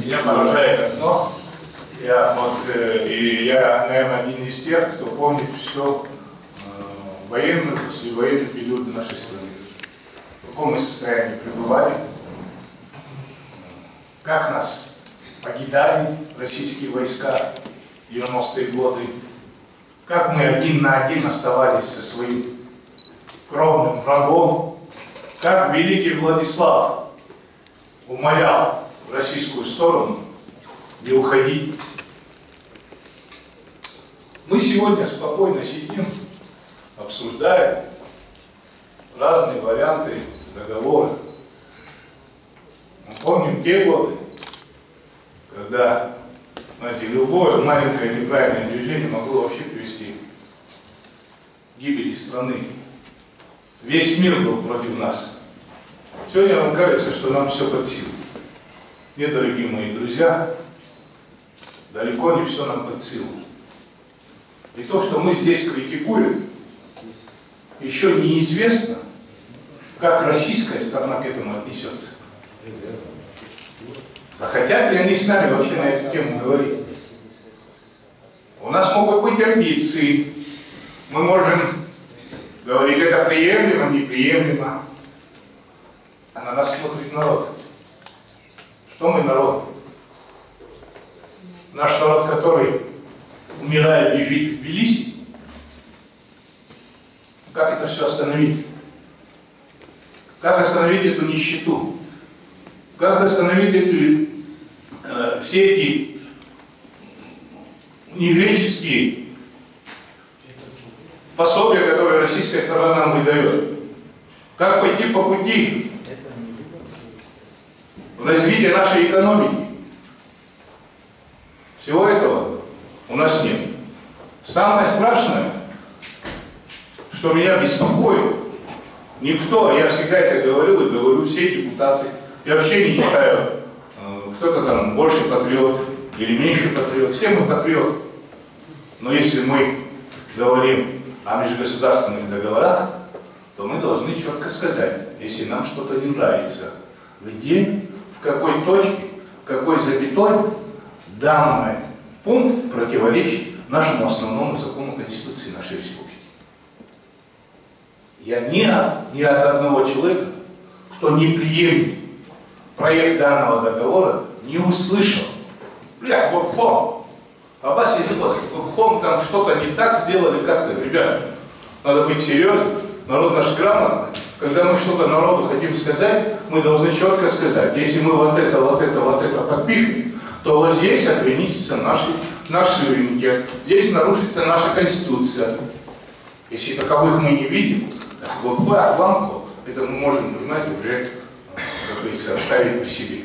Меня поражает одно. Я, наверное, один из тех, кто помнит все военный, послевоенный период нашей страны. В каком мы состоянии пребывали, как нас покидали российские войска в 90-е годы, как мы один на один оставались со своим кровным врагом, как великий Владислав умолял в российскую сторону не уходить. Мы сегодня спокойно сидим, обсуждаем разные варианты договора. Мы помним те годы, когда, знаете, любое маленькое неправильное движение могло вообще привести к гибели страны. Весь мир был против нас. Сегодня вам кажется, что нам все под силу. Нет, дорогие мои друзья, далеко не все нам под силу. И то, что мы здесь критикуем, еще неизвестно, как российская сторона к этому отнесется. Захотят ли они с нами вообще на эту тему говорить? У нас могут быть амбиции. Мы можем говорить, это приемлемо, неприемлемо. А на нас смотрит народ. Что мы народ? Наш народ, который умирает, бежит в Тбилиси. Как это все остановить? Как остановить эту нищету? Как остановить все эти невежеские пособия, которые российская сторона нам выдает? Как пойти по пути в развитие нашей экономики? Всего этого у нас нет. Самое страшное, что меня беспокоит, никто, я всегда это говорил и говорю, все депутаты, я вообще не считаю, кто-то там больше патриот или меньше патриот, все мы патриоты. Но если мы говорим о межгосударственных договорах, то мы должны четко сказать, если нам что-то не нравится, где, в какой точке, в какой запятой данный пункт противоречит нашему основному закону Конституции нашей республики. Я ни от одного человека, кто не приемлет проект данного договора, не услышал. Бля, Горбхом, Аббас Языковский, Горбхом там что-то не так сделали, как-то, ребята, надо быть серьезным, народ наш грамотный. Когда мы что-то народу хотим сказать, мы должны четко сказать, если мы вот это подпишем, то вот здесь отменится наш суверенитет, здесь нарушится наша Конституция. Если таковых мы не видим, вот вам это мы можем, понимаете, уже, как говорится, оставить при себе.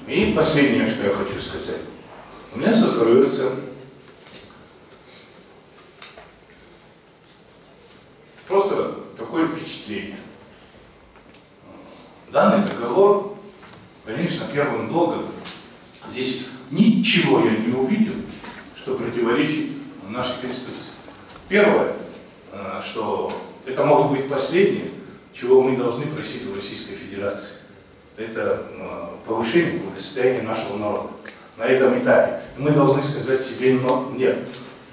И последнее, что я хочу сказать. У меня создается просто такое впечатление. Данный договор, конечно, первым долгом, здесь ничего я не увидел, что противоречит нашей Конституции. Первое, что это может быть последнее, чего мы должны просить у Российской Федерации. Это повышение благосостояния нашего народа на этом этапе. И мы должны сказать себе, но нет,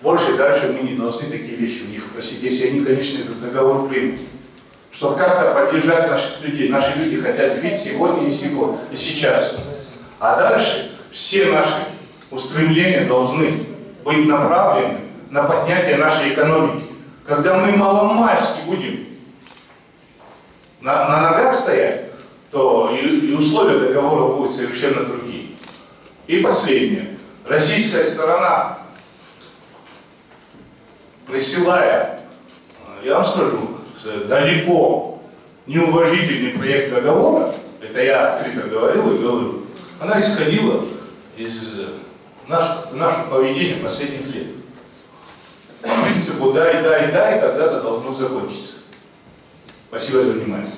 больше и дальше мы не должны такие вещи у них просить, если они, конечно, этот договор примут. Чтобы как-то поддержать наших людей. Наши люди хотят жить сегодня и сейчас. А дальше все наши устремления должны быть направлены на поднятие нашей экономики. Когда мы маломальски будем на ногах стоять, то и условия договора будут совершенно другие. И последнее. Российская сторона, присылая, я вам скажу, далеко неуважительный проект договора, это я открыто говорил и говорю, она исходила из нашего поведения последних лет. По принципу дай, когда-то должно закончиться. Спасибо за внимание.